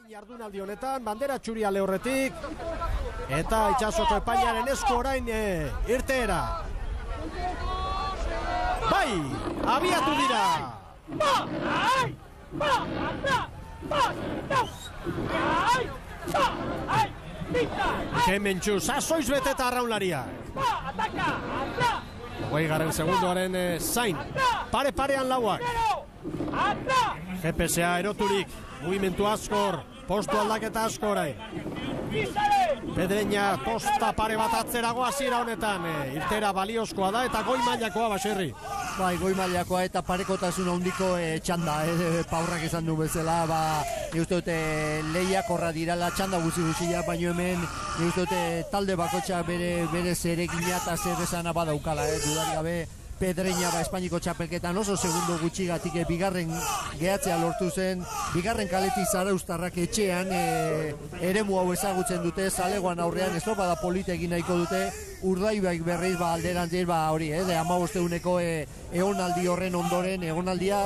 Jardunaldi honetan, bandera txuria lehorretik, eta Itsasoko epainaren esku orain irteera. Bai, abiatu dira. Kementxu, sasoiz beteta arraunlaria. Hogei segundoaren zain, pare-parean lauak. GPSA eroturik, mugimendu askor, postu aldaketa asko orain. Pedreña posta pare bat atzerago hasiera honetan, irtera baliozkoa da eta goi mailakoa Baserri. Bai, goi mailakoa eta parekotasun handiko txanda, Paurrak esan du bezala, ni uste dute lehiakorra dirala txanda guzi-guzia, baino hemen ni uste dute talde bakotxa bere zeregina eta zer esana badaukala, dudari gabe. Pedreña Espainiko txapelketan oso segundo gutxigatik bigarren gehatzea lortu zen, bigarren kaletik Zarauztarrak etxean eremu hau ezagutzen dute, zalegoan aurrean estropada polita egin nahiko dute, Urdaibaik berriz alderantziz hori, 15 egonaldi horren ondoren, egonaldia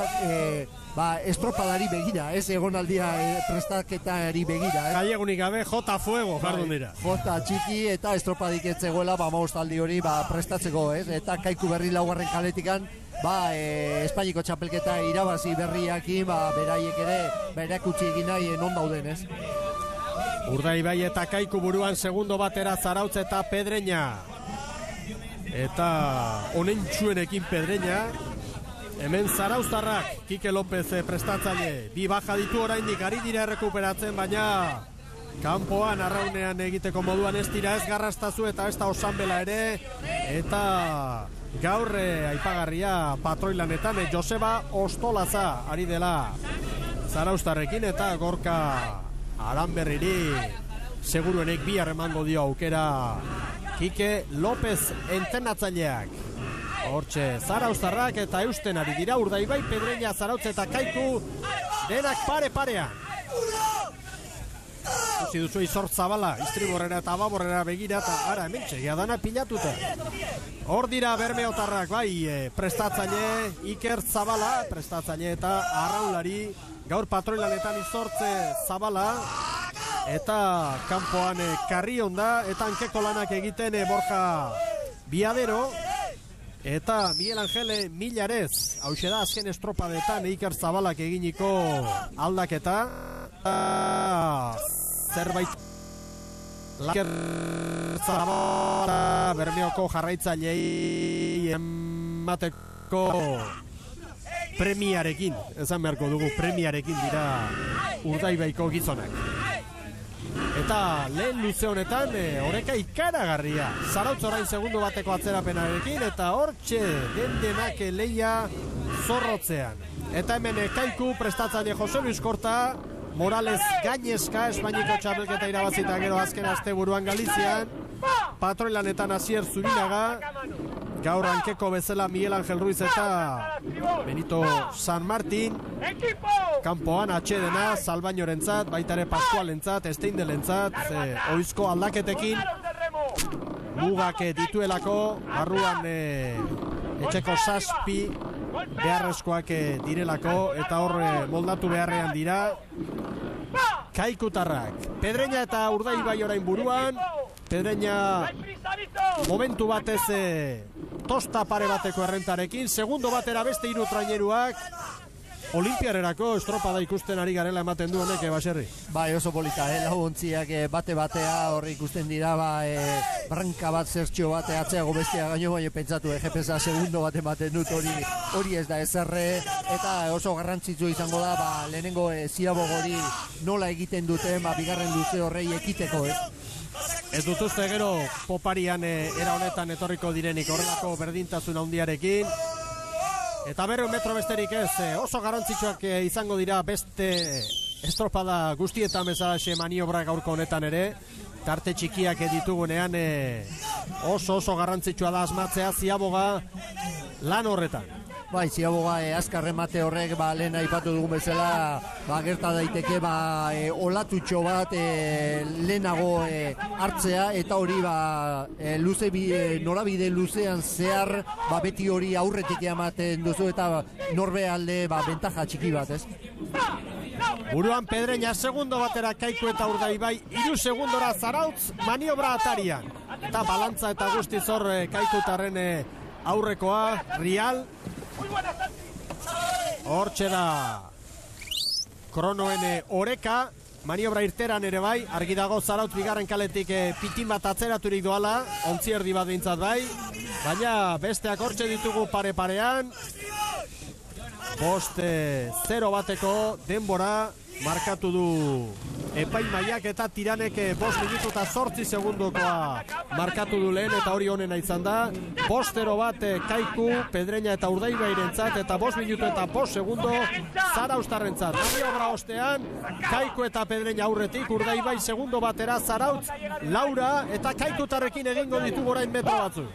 estropadari begira, ez egonaldia prestaketari begira. Gallegunik gabe, jota fuego, jardun dira. Jota txiki eta estropadik etzegoela, 15 aldi hori prestatzeko, ez? Eta Kaiku berri laugarren kaletikan, Espainiko txapelketa irabazi berriakin, beraiek ere, berakutsi egin nahi non dauden, ez? Urdaibai eta Kaiku buruan segundo batera Zarautz eta Pedreña. Eta onentsuenekin Pedreña. Hemen Zarauztarrak, Kike López prestatzaile, bi baja ditu oraindik ari dira errekuperatzen, baina kanpoan arraunean egiteko moduan ez dira ez garrastazu eta ez da osanbela ere, eta gaur aipagarria patroilanetan Joseba Ostolaza ari dela Zarauztarrekin eta Gorka Aranberriri seguruenek bihar emango dio aukera Kike López entrenatzaileak. Hortxe, Zarauztarrak eta eusten ari dira, Urdaibai, Pedreña, Zarautz eta Kaiku, denak pare-parean. Uzi duzu Izort Zabala, Istriborrera eta Baborrera begira, eta ara, hemen txegia dana pilatuta. Hor dira Bermeotarrak, prestatzaile, Iker Zabala, prestatzaile eta arraunlari, gaur patroilanetan Izort Zabala, eta kanpoan Karrion da, eta hankeko lanak egiten Borja Biadero, eta Miguel Angel Milarez, hauxe da azken estropadetan Iker Zabalak eginiko aldaketa. Zerbait Iker Zabala Bermeoko jarraitzailei emateko premiarekin, esan beharko dugu, premiarekin dira Urdaibaiko gizonak. Eta lehen luze honetan oreka ikaragarria. Zarautz orain segundo bateko atzerapenarekin eta hortxe dendenak leia zorrotzean. Eta hemen Kaiku prestatzaile Jose Luis Korta, Morales Gainezka Espainiko txapelketa irabazita gero azken asteburuan Galizian, patroilanetan Asier Zubinaga, gaur hankeko bezala Miguel Angel Ruiz eta Benito San Martin, kanpoan atxedena Salbainorentzat, baita ere Pascualentzat, Steindelentzat, oizko aldaketekin mugak dituelako, barruan etxeko 7 beharrezkoak direlako, eta hor moldatu beharrean dira Kaikutarrak. Pedreña eta Urdaibai orain buruan, Pedreña momentu batez tosta pare bateko errentarekin, segundo batera beste 3 traineruak, Olimpiarerako estropada ikusten ari garela ematen du honek, Baserri. Bai, oso polita, laguntziak bate-batea horri ikusten dira, branka bat zertxo bat atzeago bestia gaino, baina pentsatu GPSA segundo bat ematen dut, hori ez da ezerre, eta oso garrantzitsu izango da, lehenengo ziabogori nola egiten duten, bigarren luze horrei ekiteko, Ez dut uste gero poparian era honetan etorriko direnik horrelako berdintasun handiarekin. Eta berreun metro besterik ez, oso garantzitsuak izango dira beste estropada guztietan bezalaxe maniobra gaurko honetan ere. Tarte txikiak ditugunean oso garrantzitsua da asmatzea Ziaboga lan horretan. Bai, Ziaboga azkar remate horrek lehen aipatu dugun bezala gerta daiteke olatutxo bat lehenago hartzea eta hori norabide luzean zehar beti hori aurretik ematen duzu eta norbe alde bentaja txiki bat, ez? Buruan Pedreña segundo batera Kaiku eta Urdaibai, 3 segundora Zarautz maniobra atarian. Eta balantza eta guztiz hor Kaikutarren aurrekoa, Rial. Hortxe da kronoen oreka, maniobra irteran ere bai, argi dago Zarautz bigarren kaletik pitin bat atzeraturik doala, ontzi erdi bat bintzat bai, baina besteak hortxe ditugu pare-parean. 5-0 bateko denbora markatu du epaimaiak eta Tiranek 5 minutu eta 8 segundokoa markatu du lehen eta hori honena izan da. 5-0 bat Kaiku, Pedreña eta Urdaibairentzat eta 5 minutu eta 5 segundo Zarauztarrentzat. Maniobra ostean Kaiku eta Pedreña aurretik, Urdaibai segundo batera, Zarautz Laura eta Kaikutarrekin egingo ditu orain metro batzu.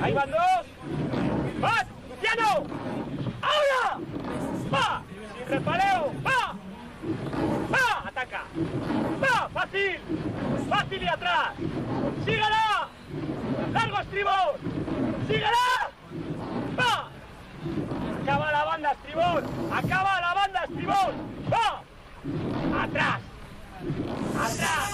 Ahí van dos. ¡Vas! ¡Piano! ¡Ahora! ¡Va! ¡Sin repaleo! ¡Va! ¡Va! ¡Ataca! ¡Va! ¡Fácil! ¡Fácil y atrás! ¡Síguela! ¡Largo estribón! ¡Síguela! ¡Va! ¡Acaba la banda estribón! ¡Acaba la banda estribón! ¡Va! ¡Atrás! ¡Atrás!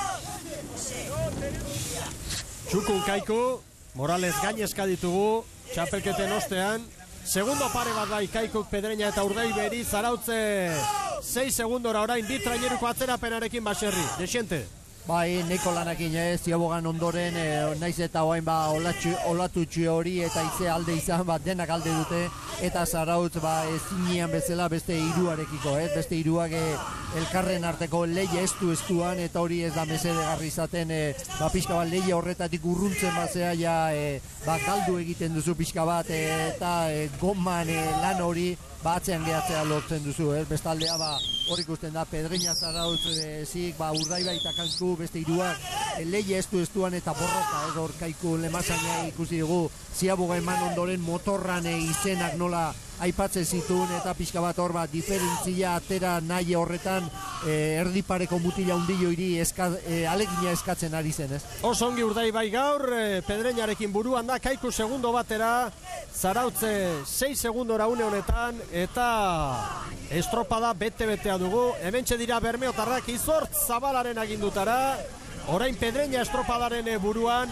Txukun Kaiku, Morales gainezka ditugu, txapelketen ostean. Segundo pare bat bai Kaikuk, Pedreña eta Urdaiberi, Zarautze 6 segundora orain bi traineruko atzerapenarekin baserri. Desiente. Bai, neko lanakin ziabogan ondoren, naiz eta oain olatutxu hori eta ize alde izan, denak alde dute, eta Zarautz ezinean bezala beste hiruarekiko, beste hiruak elkarren arteko leia estuan, eta hori ez da mesedegarri izaten, pixka bat leia horretatik urruntzen bazea, galdu egiten duzu pixka bat, eta goman lan hori, atzean gehatzea lortzen duzu, bestaldea hor ikusten da Pedreña, Zarautz zik, Urdaibai eta Kaiku beste hiruak leia estuan eta borroka, hor Kaiku lemazaina ikusi dugu, ziaboga eman ondoren motorran izenak nola aipatzen zituen eta pixka bat hor diferentzia atera nahi horretan erdipareko mutila undilo iri alegina eskatzen ari zen, ez? Osongi Urdaibai gaur, Pedreñarekin buruan da, Kaiku segundo batera, Zarautze 6 segundora une honetan, eta estropada bete-betea dugu. Hementxe dira Bermeotarrak Izortz Zabalaren agindutara, orain Pedreña estropadaren buruan,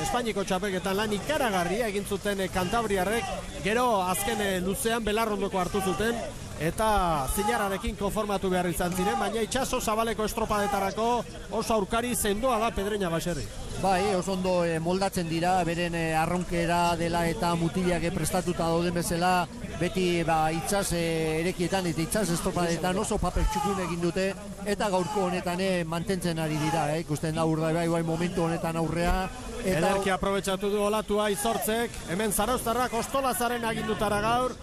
Espainiko txapelketan lan ikaragarria egin zuten Kantabriarrek, gero azken luzean Belarrondoko hartu zuten, eta Zinararekin konformatu behar izan ziren, baina itxaso Zabaleko estropadetarako oso aurkari sendoa da Pedreña baserri. Bai, oso ondo moldatzen dira, beren arronkera dela eta mutilak prestatuta dauden bezala, beti itxas erekietan eta itxas estropadetan oso paper txukun egin dute, eta gaurko honetan mantentzen ari dira, ikusten da Urdaibai momentu honetan aurrea. Ederki aprobetxatu du olatua Izortzek, hemen Zarauztarrak Ostolazaren agindutara gaur,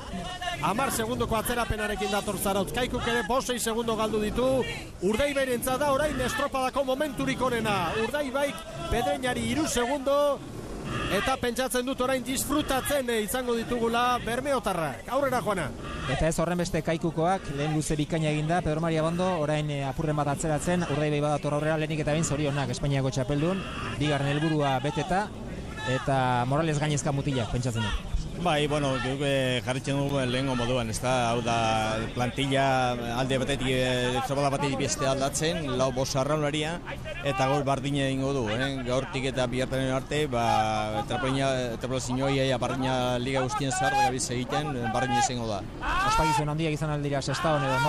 10 segundoko atzerapenarekin dator Zarautz. Kaikuk ere 5-6 segundo galdu ditu, Urdaibairentzat da orain estropadako momenturik onena. Urdaibaik Pedreñari 3 segundo, eta pentsatzen dut orain disfrutatzen izango ditugula Bermeotarrak. Aurrera joana. Eta ez horren beste Kaikukoak, lehen luze bikaina eginda, Pedro Maria Bondo, orain apurren bat atzeratzen, Urdaibai badator aurrera, lehenik eta behin zorionak Espainiako txapeldun, bigarren helburua beteta, eta Morales gainezka mutilak, pentsatzen dut. Bai, bueno, jarritzen dugu lehengo moduan, ez da, hau da, plantilla alde batetik, estropada batetik beste aldatzen, lau bost arraunaria, eta gaur bardina egingo du, gaurtik eta bihartaren arte, trapezinoi bardina liga guztien zahar, gabiz egiten, bardina izango da. Ospakizuen handiak izan aldira sestaon edo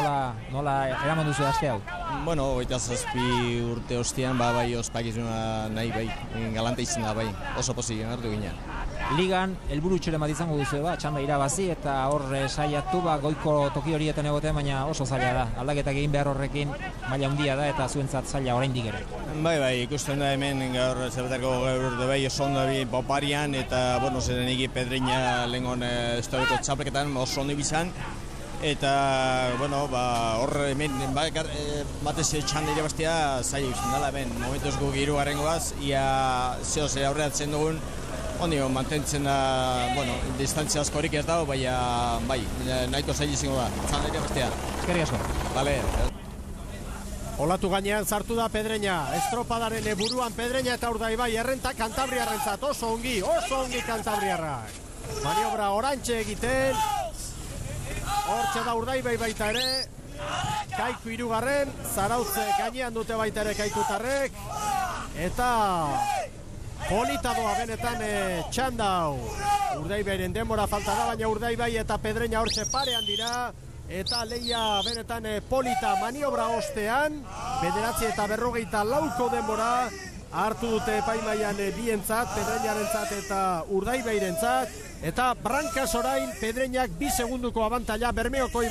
nola eraman duzu aste hau? Bueno, 27 urte ostean, bai, ospakizuna nahi, bai, galanta izan da, bai, oso posizioan hartu ginen. Ligan, helburu txore bat izango duzu, txanda irabazi eta hor saiatu goiko toki horietan egoten, baina oso zaila da. Aldaketak egin behar horrekin maila handia da eta zuentzat zaila oraindik ere. Bai, ikusten da hemen gaur zerbetarko gaur bai oso ondo poparian eta, bueno, zeren egi Pedreña lehengon estabeko txapelketan oso ondo bizan. Eta, bueno, hor hemen batez txanda irabaztea zaila izan dela hemen. Momentuz guk hirugarrengo baz, ia zehoz aurreatzen dugun, ondio, mantentzen da, bueno, distantzia askorik ez dago, baina, bai, nahiko zaila izango da, txanda irabaztea. Eskerrik asko. Bale. Olatu gainean sartu da Pedreña, estropadaren buruan Pedreña eta Urdaibai errenta Kantabriarrentzat, oso ongi Kantabriarrak. Maniobra orantxe egiten, hortxe da Urdaibai baita ere, Kaiku hirugarren, Zarautze gainean dute baita ere Kaikutarrek, eta polita doa benetan txandau. Urdaibairen denbora falta da, baina Urdaibai eta Pedreña hortxe parean dira, eta leia benetan polita maniobra ostean, 9:40 denbora hartu dute epaimaian bientzat, Pedreñarentzat eta Urdaibairentzat, eta Brancas orain Pedreñak 2 segunduko abantaila Bermeoko